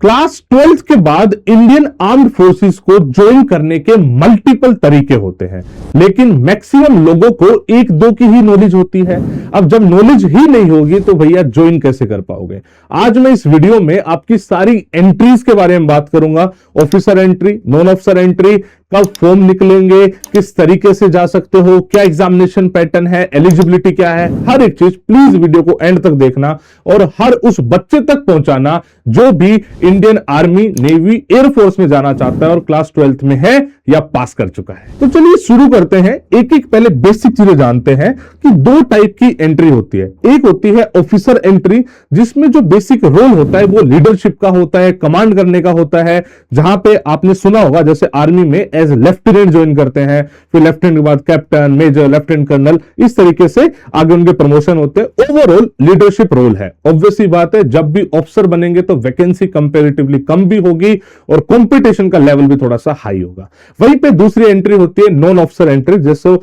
Class 12th के बाद Indian armed forces को ज्वाइन करने के मल्टीपल तरीके होते हैं, लेकिन मैक्सिमम लोगों को एक दो की ही नॉलेज होती है। अब जब नॉलेज ही नहीं होगी तो भैया ज्वाइन कैसे कर पाओगे। आज मैं इस वीडियो में आपकी सारी एंट्रीज के बारे में बात करूंगा। Officer entry, non officer entry, कब फॉर्म निकलेंगे, किस तरीके से जा सकते हो, क्या एग्जामिनेशन पैटर्न है, एलिजिबिलिटी क्या है, हर एक चीज प्लीज वीडियो को एंड तक देखना और हर उस बच्चे तक पहुंचाना जो भी इंडियन आर्मी, नेवी, एयरफोर्स में जाना चाहता है और क्लास 12th में है या पास कर चुका है। तो चलिए शुरू करते हैं। एक एक पहले बेसिक चीजें जानते हैं कि दो टाइप की एंट्री होती है। एक होती है ऑफिसर एंट्री, जिसमें जो बेसिक रोल होता है वो लीडरशिप का होता है, कमांड करने का होता है, जहां पे आपने सुना होगा जैसे आर्मी में एज लेफ्टिनेंट ज्वाइन करते हैं, फिर लेफ्टिनेंट के बाद कैप्टन, मेजर, लेफ्टिनेंट कर्नल, इस तरीके से आगे उनके प्रमोशन होते हैं। ओवरऑल लीडरशिप रोल है। ऑब्वियसली बात है, जब भी ऑफिसर बनेंगे तो वैकेंसी कंपैरेटिवली कम भी होगी और कंपटीशन का लेवल भी थोड़ा सा हाई होगा। वहीं पे दूसरी एंट्री होती है नॉन ऑफिसर एंट्री, जैसे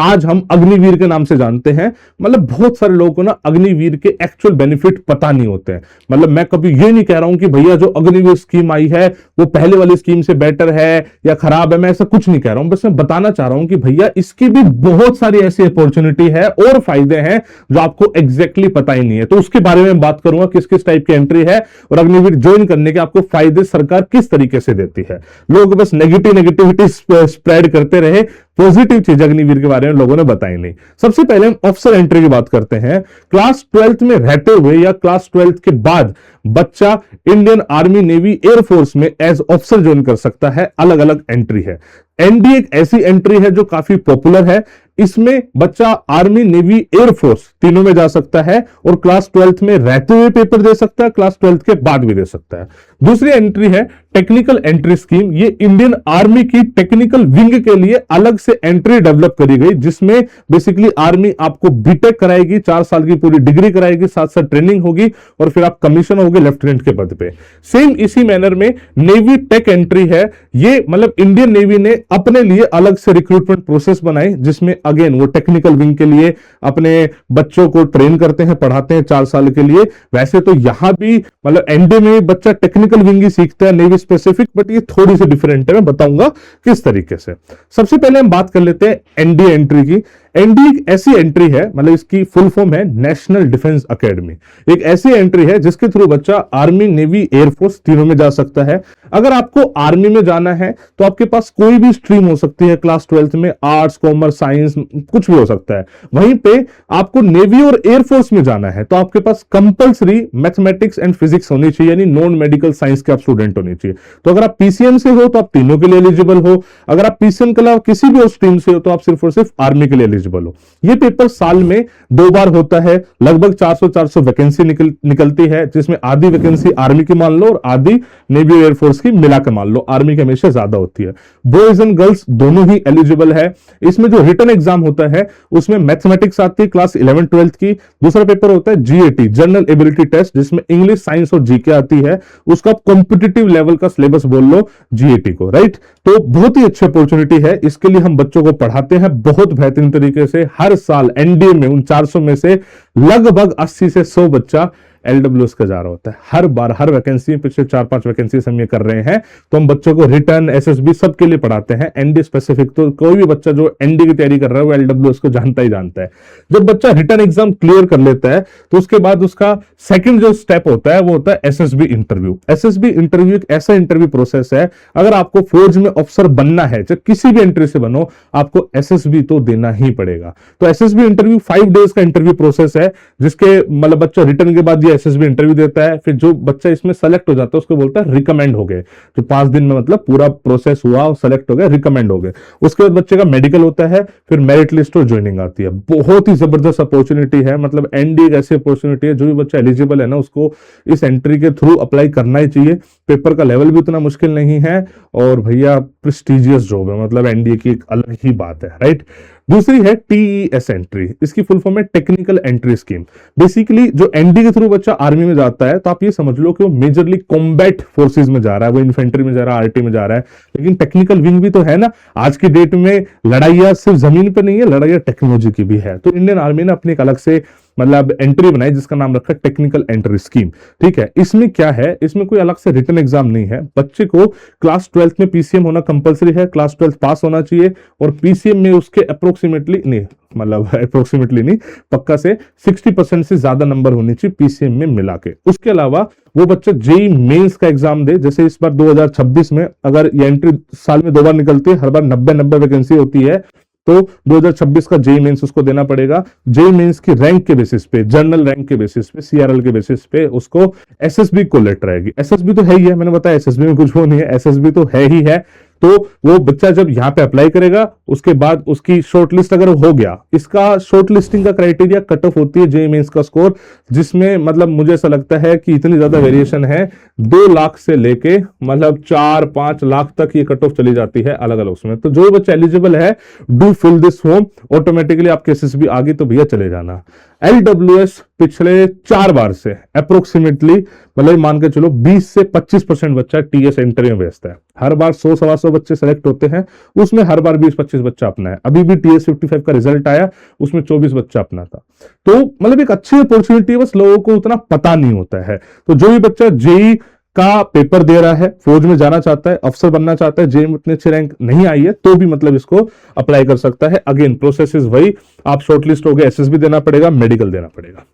आज हम अग्निवीर के नाम से जानते हैं। मतलब बहुत सारे लोगों को ना अग्निवीर के एक्चुअल बेनिफिट पता नहीं होते हैं। मतलब मैं कभी ये नहीं कह रहा हूं कि भैया जो अग्निवीर स्कीम आई है वो पहले वाली स्कीम से बेटर है या खराब है, मैं ऐसा कुछ नहीं कह रहा हूं। बस मैं बताना चाह रहा हूं कि भैया इसकी भी बहुत सारी ऐसी अपॉर्चुनिटी है और फायदे हैं जो आपको एग्जैक्टली पता ही नहीं है। तो उसके बारे में बात करूंगा, किस किस टाइप की एंट्री है और अग्निवीर ज्वाइन करने के आपको फायदे सरकार किस तरीके से देती है। लोग बस नेगेटिविटी स्प्रेड करते रहे, पॉजिटिव चीज अग्निवीर के बारे में लोगों ने बताई नहीं। सबसे पहले हम ऑफिसर एंट्री की बात करते हैं। क्लास 12th में रहते हुए या क्लास 12th के बाद बच्चा इंडियन आर्मी, नेवी, एयरफोर्स में एज ऑफिसर ज्वाइन कर सकता है। अलग अलग एंट्री है। एनडी एक ऐसी एंट्री है जो काफी पॉपुलर है। इसमें बच्चा आर्मी, नेवी, एयरफोर्स तीनों में जा सकता है और क्लास 12th में रहते हुए पेपर दे सकता है, क्लास 12th के बाद भी दे सकता है। दूसरी एंट्री है टेक्निकल एंट्री स्कीम। ये इंडियन आर्मी की टेक्निकल विंग के लिए अलग से एंट्री डेवलप करी गई, जिसमें बेसिकली आर्मी आपको बीटेक कराएगी, 4 साल की पूरी डिग्री कराएगी, साथ साथ ट्रेनिंग होगी और फिर आप कमीशन होगे लेफ्टिनेंट के पद पे। सेम इसी मैनर में नेवी टेक एंट्री है। ये मतलब इंडियन नेवी ने अपने लिए अलग से रिक्रूटमेंट प्रोसेस बनाई, जिसमें अगेन वो टेक्निकल विंग के लिए अपने बच्चों को ट्रेन करते हैं, पढ़ाते हैं 4 साल के लिए। वैसे तो यहां भी मतलब एनडी में बच्चा टेक्निकल विंग ही सीखता है, नेवी स्पेसिफिक, बट ये थोड़ी सी डिफरेंट है। मैं बताऊंगा किस तरीके से। सबसे पहले हम बात कर लेते हैं एनडी एंट्री की। एनडी एक ऐसी एंट्री है, मतलब इसकी फुल फॉर्म है नेशनल डिफेंस एकेडमी। एक ऐसी एंट्री है जिसके थ्रू बच्चा आर्मी, नेवी, एयरफोर्स तीनों में जा सकता है। अगर आपको आर्मी में जाना है तो आपके पास कोई भी स्ट्रीम हो सकती है क्लास 12th में, आर्ट्स, कॉमर्स, साइंस, कुछ भी हो सकता है। वहीं पे आपको नेवी और एयरफोर्स में जाना है तो आपके पास कंपल्सरी मैथमेटिक्स एंड फिजिक्स होनी चाहिए, यानी नॉन मेडिकल साइंस के आप स्टूडेंट होने चाहिए। तो अगर आप पीसीएम से हो तो आप तीनों के लिए एलिजिबल हो। अगर आप पीसीएम के अलावा किसी भी स्ट्रीम से हो तो आप सिर्फ और सिर्फ आर्मी के लिए एलिजिबल हो। ये पेपर साल में 2 बार होता है। लगभग 400 वैकेंसी निकलती है, जिसमें आधी वैकेंसी आर्मी की मान लो और आधी नेवी और एयरफोर्स की मिलाकर मान लो। आर्मी की हमेशा ज्यादा होती है। बॉयज एंड गर्ल्स दोनों ही एलिजिबल है। इसमें जो रिटन एग्जाम होता है उसमें मैथमेटिक्स आती है क्लास 11 12th की। दूसरा पेपर होता है जीएटी, जनरल एबिलिटी टेस्ट, जिसमें इंग्लिश, साइंस और जीके आती है। उसका कॉम्पिटिटिव लेवल का सिलेबस बोल लो जीएटी को, राइट। तो बहुत ही अच्छी अपॉर्चुनिटी है। इसके लिए हम बच्चों को पढ़ाते हैं बहुत बेहतरीन तरीके से। हर साल एनडीए में उन 400 में से लगभग 80 से 100 बच्चा एलडब्ल्यूएस का जा रहा होता है। हर बार, हर वैकेंसी, पिछले 4-5 वैकेंसी हम ये कर रहे हैं। तो हम बच्चों को रिटर्न, एसएसबी सबके लिए पढ़ाते हैं। एनडी स्पेसिफिक तो कोई भी बच्चा जो एनडी की तैयारी कर रहा है वो एलडब्ल्यूएस को जानता ही जानता है। जब बच्चा रिटर्न एग्जाम क्लियर कर लेता है तो उसके बाद उसका सेकंड जो स्टेप होता है वो होता है एसएसबी इंटरव्यू। एसएसबी इंटरव्यू एक ऐसा इंटरव्यू प्रोसेस है, अगर आपको फौज में ऑफिसर बनना है, चाहे किसी भी एंट्री से बनो, आपको एसएसबी तो देना ही पड़ेगा। तो एसएसबी इंटरव्यू 5 डेज का इंटरव्यू प्रोसेस है, जिसके मतलब बच्चा रिटर्न के बाद एसएसबी इंटरव्यू देता है। फिर जो बच्चा इसमें सेलेक्ट हो जाता है उसको बोलता है रिकमेंड हो गए। तो 5 दिन में मतलब पूरा प्रोसेस हुआ और सेलेक्ट हो गए, रिकमेंड हो गए। उसके बाद बच्चे का मेडिकल होता है, फिर मेरिट लिस्ट और ज्वाइनिंग आती है। बहुत ही जबरदस्त अपॉर्चुनिटी है। मतलब एनडी एक ऐसी अपॉर्चुनिटी है, जो भी बच्चा एलिजिबल है ना उसको इस एंट्री के थ्रू अप्लाई करना ही चाहिए। पेपर का लेवल भी उतना मुश्किल नहीं है और भैया प्रेस्टिजियस जॉब है। मतलब एनडीए की एक अलग ही बात है, राइट। दूसरी है टीईएस एंट्री। इसकी फुल फॉर्म है टेक्निकल एंट्री स्कीम। बेसिकली जो एनडी के थ्रू बच्चा आर्मी में जाता है तो आप ये समझ लो कि वो मेजरली कॉम्बैट फोर्सेस में जा रहा है, वो इन्फेंट्री में जा रहा है, आरटी में जा रहा है। लेकिन टेक्निकल विंग भी तो है ना। आज की डेट में लड़ाइयां सिर्फ जमीन पर नहीं है, लड़ाइयां टेक्नोलॉजी की भी है। तो इंडियन आर्मी ने अपनी एक अलग से मतलब एंट्री बनाई जिसका नाम रखा टेक्निकल एंट्री स्कीम। ठीक है, इसमें क्या है, इसमें कोई अलग से रिटन एग्जाम नहीं है। बच्चे को क्लास 12th में पीसीएम होना कंपलसरी है, क्लास 12th पास होना चाहिए, और पीसीएम में उसके अप्रोक्सीमेटली नहीं, मतलब अप्रोक्सीमेटली नहीं, पक्का से 60% से ज्यादा नंबर होने चाहिए पीसीएम में मिला के। उसके अलावा वो बच्चा जेई मेंस का एग्जाम दे, जैसे इस बार 2026 में अगर ये एंट्री साल में 2 बार निकलती है, हर बार 90 वैकेंसी होती है, तो 2026 का जेई मेंस उसको देना पड़ेगा। जेई मेंस की रैंक के बेसिस पे, जनरल रैंक के बेसिस पे, सीआरएल के बेसिस पे उसको एसएसबी को लेटर आएगी। एसएसबी तो है ही है, मैंने बताया एसएसबी में कुछ वो नहीं है, एसएसबी तो है ही है। तो वो बच्चा जब यहाँ पे अप्लाई करेगा, उसके बाद उसकी शॉर्टलिस्ट अगर हो गया, इसका शॉर्ट लिस्टिंग का क्राइटेरिया कट ऑफ होती है जेई मेंस का स्कोर, जिसमें मतलब मुझे ऐसा लगता है कि इतनी ज्यादा वेरिएशन है, 2 लाख से लेके मतलब 4-5 लाख तक ये कट ऑफ चली जाती है अलग अलग उसमें। तो जो बच्चा एलिजिबल है, do fill this form, automatically आपके एसएसबी आ गई तो भैया चले जाना। एलडब्ल्यूएस पिछले 4 बार से अप्रोक्सीमेटली मतलब मान के चलो 20 से 25% बच्चा टीएस एंट्री में भेजता है। हर बार 100-125 बच्चे सेलेक्ट होते हैं, उसमें हर बार 20-25 बच्चा अपना है। अभी भी टीएस 55 का रिजल्ट आया, उसमें 24 बच्चा अपना था। तो मतलब एक अच्छी अपॉर्चुनिटी है, बस लोगों को उतना पता नहीं होता है। तो जो भी बच्चा जेई का पेपर दे रहा है, फौज में जाना चाहता है, अफसर बनना चाहता है, जेई में इतनी अच्छी रैंक नहीं आई है, तो भी मतलब इसको अप्लाई कर सकता है। अगेन प्रोसेस इज वही, आप शॉर्टलिस्ट हो गए, एसएसबी देना पड़ेगा, मेडिकल देना पड़ेगा।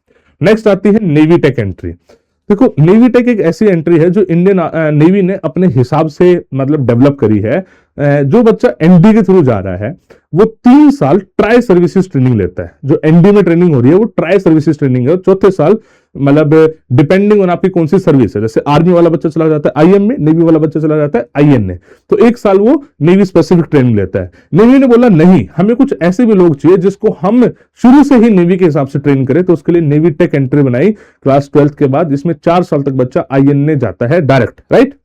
नेक्स्ट आती है नेवी टेक एंट्री। देखो नेवी टेक एक ऐसी एंट्री है जो इंडियन नेवी ने अपने हिसाब से मतलब डेवलप करी है। जो बच्चा एनडी के थ्रू जा रहा है वो 3 साल ट्राई सर्विसेज ट्रेनिंग लेता है। जो एनडी में ट्रेनिंग हो रही है वो ट्राई सर्विसेज ट्रेनिंग है। चौथे साल मतलब डिपेंडिंग ऑन आपकी कौन सी सर्विस है, जैसे आर्मी वाला बच्चा चला जाता है आईएम में, नेवी वाला बच्चा चला जाता है आईएन में, तो 1 साल वो नेवी स्पेसिफिक ट्रेनिंग लेता है। नेवी ने बोला नहीं, हमें कुछ ऐसे भी लोग चाहिए जिसको हम शुरू से ही नेवी के हिसाब से ट्रेन करें, तो उसके लिए नेवी टेक एंट्री बनाई क्लास 12th के बाद, जिसमें 4 साल तक बच्चा आईएन में जाता है डायरेक्ट, राइट।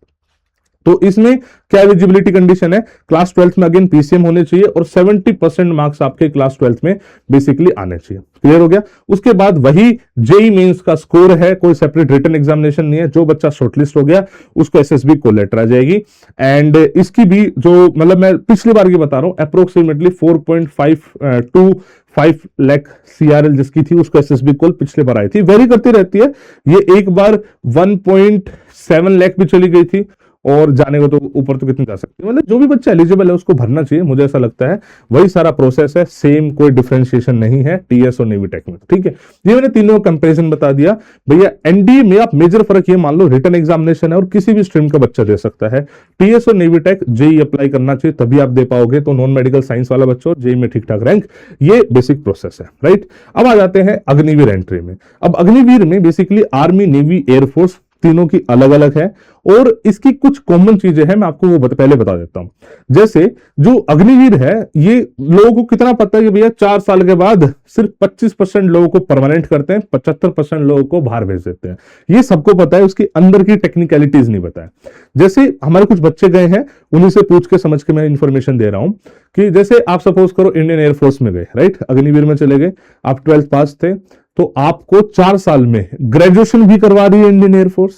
तो इसमें क्या एलिजिबिलिटी कंडीशन है, क्लास 12th में अगेन पीसीएम होने चाहिए और 70% मार्क्स आपके क्लास 12th में बेसिकली आने चाहिए। क्लियर हो गया। उसके बाद वही जेई मेंस का स्कोर है, कोई सेपरेट रिटन एग्जामिनेशन नहीं है। जो बच्चा शॉर्टलिस्ट हो गया उसको एसएसबी को लेटर आ जाएगी। एंड इसकी भी जो मतलब मैं पिछली बार की बता रहा हूं, अप्रोक्सीमेटली 4.5 लाख सीआरएल जिसकी थी उसको एसएसबी कॉल पिछले बार आई थी, वेरी करती रहती है। ये एक बार 1.7 लाख भी चली गई थी, और जाने को तो ऊपर तो कितनी जा सकती है। मतलब जो भी बच्चा एलिजिबल है उसको भरना चाहिए, मुझे ऐसा लगता है वही सारा प्रोसेस है, सेम कोई डिफरेंशिएशन नहीं है टीएस और नेवी टेक में। ठीक है, ये मैंने तीनों का कंपैरिजन बता दिया। भैया एनडीए में आप मेजर फर्क ये मान लो, रिटन एग्जामिनेशन है और किसी भी स्ट्रीम का बच्चा दे सकता है। टीएस और नेवी टेक जेई अप्लाई करना चाहिए तभी आप दे पाओगे, तो नॉन मेडिकल साइंस वाला बच्चा और जेई में ठीक ठाक रैंक, ये बेसिक प्रोसेस है, राइट। अब आ जाते हैं अग्निवीर एंट्री में। अब अग्निवीर में बेसिकली आर्मी, नेवी, एयरफोर्स तीनों की अलग अलग है, और इसकी कुछ कॉमन चीजें हैं, मैं आपको वो पहले बता देता हूं। जैसे जो अग्निवीर है, ये लोगों को कितना पता है कि भैया 4 साल के बाद सिर्फ 25% लोगों को परमानेंट करते हैं, 75% लोगों को बाहर भेज देते हैं। ये सबको पता है, उसकी अंदर की टेक्निकलिटीज नहीं पता है। जैसे हमारे कुछ बच्चे गए हैं, उन्हीं से पूछ के समझ के मैं इंफॉर्मेशन दे रहा हूं कि जैसे आप सपोज करो इंडियन एयरफोर्स में गए, राइट, अग्निवीर में चले गए, आप 12th पास थे, तो आपको 4 साल में ग्रेजुएशन भी करवा रही है इंडियन एयरफोर्स,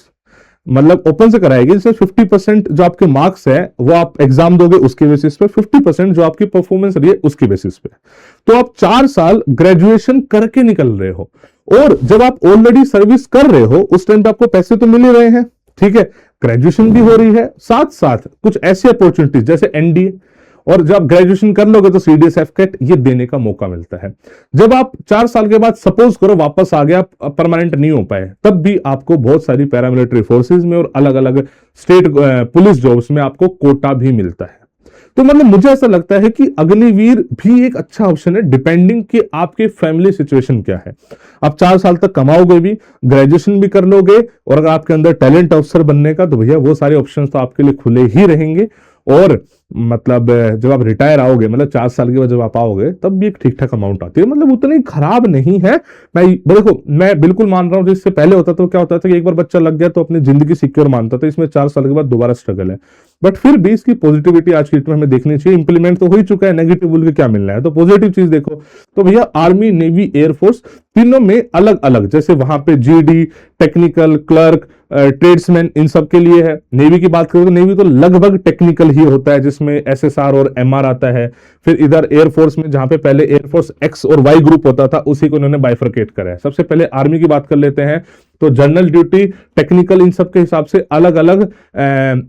मतलब ओपन से कराएगी। जैसे 50% जो आपके मार्क्स है वो आप एग्जाम दोगे उसके बेसिस पे, 50% जो आपकी परफॉर्मेंस रही है उसके बेसिस पे। तो आप 4 साल ग्रेजुएशन करके निकल रहे हो, और जब आप ऑलरेडी सर्विस कर रहे हो उस टाइम पे आपको पैसे तो मिल ही रहे हैं, ठीक है, ग्रेजुएशन भी हो रही है, साथ साथ कुछ ऐसी अपॉर्चुनिटीज जैसे एनडीए, और जब ग्रेजुएशन कर लोगे तो सीडीएस कैट ये देने का मौका मिलता है। जब आप 4 साल के बाद सपोज करो वापस आ गया, परमानेंट नहीं हो पाए, तब भी आपको बहुत सारी पैरामिलिट्री फोर्सेस में और अलग अलग स्टेट पुलिस जॉब्स में आपको कोटा भी मिलता है। तो मतलब मुझे ऐसा लगता है कि अग्निवीर भी एक अच्छा ऑप्शन है, डिपेंडिंग कि आपके फैमिली सिचुएशन क्या है। आप 4 साल तक कमाओगे भी, ग्रेजुएशन भी कर लोगे, और अगर आपके अंदर टैलेंट अफसर बनने का, तो भैया वो सारे ऑप्शंस तो आपके लिए खुले ही रहेंगे। और मतलब जब आप रिटायर आओगे, मतलब 4 साल के बाद जब आप आओगे, तब भी एक ठीक ठाक अमाउंट आती है, मतलब उतनी खराब नहीं है। मैं देखो, मैं बिल्कुल मान रहा हूं, इससे पहले होता तो क्या होता था कि एक बार बच्चा लग गया तो अपनी जिंदगी सिक्योर मानता था, इसमें 4 साल के बाद दोबारा स्ट्रगल है। बट फिर भी इसकी पॉजिटिविटी आज की डेट में हमें देखनी चाहिए। इंप्लीमेंट तो हो ही चुका है, नेगेटिव बोल के क्या मिलना है, तो पॉजिटिव चीज देखो। तो भैया आर्मी, नेवी, एयरफोर्स तीनों में अलग अलग, जैसे वहां पे जीडी, टेक्निकल, क्लर्क, ट्रेड्समैन, इन सब के लिए है। नेवी की बात करें तो नेवी तो लगभग टेक्निकल ही होता है, जिसमें में एसएसआर और एमआर आता है, फिर इधर एयरफोर्स में जहां पे पहले एयरफोर्स एक्स और वाई ग्रुप होता था उसी को इन्होंने बाइफरकेट करा है। सबसे पहले आर्मी की बात कर लेते हैं। तो जनरल ड्यूटी, टेक्निकल, इन सब के हिसाब से अलग अलग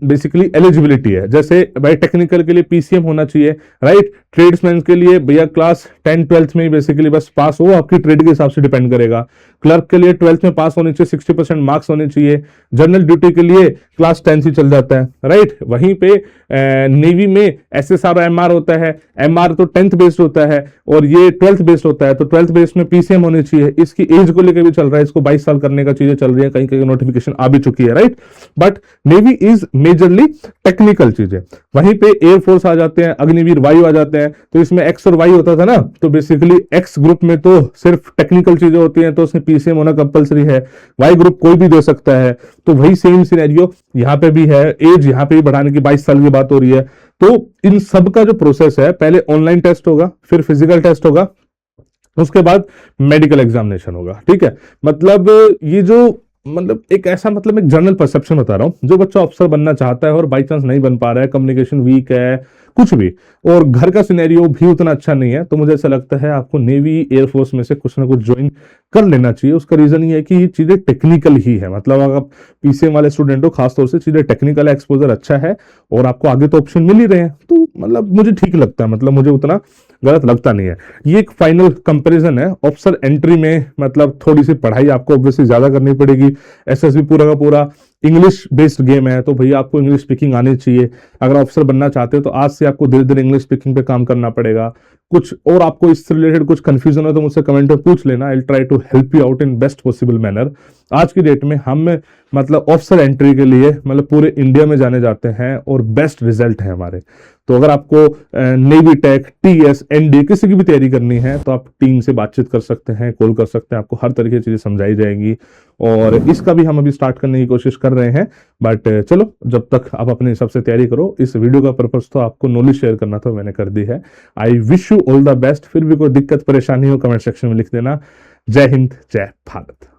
बेसिकली एलिजिबिलिटी है। जैसे भाई टेक्निकल के लिए पीसीएम होना चाहिए, राइट। ट्रेड्समैन के लिए भैया क्लास 10-12 में बेसिकली बस पास हो, आपकी ट्रेड के हिसाब से डिपेंड करेगा। क्लर्क के लिए 12th में पास होने चाहिए, 60% मार्क्स होने चाहिए। जनरल ड्यूटी के लिए क्लास 10 ही चल जाता है, राइट। वहीं पे नेवी में एसएसआर एमआर होता है, एमआर तो 10th बेस्ड होता है और ये 12th बेस्ड होता है, तो 12th बेस्ड में पीसीएम होनी चाहिए। इसकी एज को लेकर भी चल रहा है, इसको 22 साल करने का चीजें चल रही है, कहीं कहीं नोटिफिकेशन आ भी चुकी है, right. But navy is majorly technical चीजें। वहीं पे एयरफोर्स आ जाते हैं, अग्निवीर वायु आ जाते हैं, तो इसमें एक्स और वाई होता था ना, तो बेसिकली एक्स ग्रुप में तो सिर्फ टेक्निकल चीजें होती हैं, तो उसमें पीसीएम होना कंपलसरी है। वाई ग्रुप कोई भी दे सकता है, तो वही सेम सिनेरियो यहाँ पे भी है। एज यहाँ पे भी बढ़ाने की 22 साल की बात हो रही है। तो इन सब का जो प्रोसेस है, पहले ऑनलाइन टेस्ट होगा, फिर फिजिकल टेस्ट होगा, उसके बाद मेडिकल एग्जामिनेशन होगा, ठीक है। मतलब ये जो मतलब एक ऐसा मतलब एक जनरल परसेप्शन बता रहा हूं, जो बच्चा अफसर बनना चाहता है और बाई चांस नहीं बन पा रहा है, कम्युनिकेशन वीक है, कुछ भी, और घर का सिनेरियो भी उतना अच्छा नहीं है, तो मुझे ऐसा लगता है आपको नेवी एयरफोर्स में से कुछ ना कुछ ज्वाइन कर लेना चाहिए। उसका रीजन ये है कि ये चीजें टेक्निकल ही है। मतलब अगर आप पीसीएम वाले स्टूडेंट हो, खासतौर से चीजें टेक्निकल एक्सपोजर अच्छा है और आपको आगे तो ऑप्शन मिल ही रहे हैं, तो मतलब मुझे ठीक लगता है, मतलब मुझे उतना गलत लगता नहीं है। ये एक फाइनल कंपैरिजन है। ऑफिसर एंट्री में मतलब थोड़ी सी पढ़ाई आपको ऑब्वियसली ज्यादा करनी पड़ेगी। एसएसबी पूरा का पूरा इंग्लिश बेस्ड गेम है, तो भैया आपको इंग्लिश स्पीकिंग आनी चाहिए। अगर ऑफिसर बनना चाहते हो तो आज से आपको धीरे धीरे इंग्लिश स्पीकिंग पे काम करना पड़ेगा। कुछ और आपको इससे रिलेटेड कुछ कंफ्यूजन हो तो मुझसे कमेंट में पूछ लेना, I will try to help you out in best possible manner. आज की डेट में हम मतलब ऑफिसर एंट्री के लिए मतलब पूरे इंडिया में जाने जाते हैं और बेस्ट रिजल्ट है हमारे। तो अगर आपको नेवी टेक, टीएस, एनडी किसी की भी तैयारी करनी है तो आप टीम से बातचीत कर सकते हैं, कॉल कर सकते हैं, आपको हर तरीके की चीजें समझाई जाएंगी। और इसका भी हम अभी स्टार्ट करने की कोशिश कर रहे हैं, बट चलो जब तक आप अपने हिसाब से तैयारी करो। इस वीडियो का पर्पस तो आपको नॉलेज शेयर करना था, मैंने कर दी है। I wish you all the best. फिर भी कोई दिक्कत परेशानी हो कमेंट सेक्शन में लिख देना। जय हिंद, जय भारत।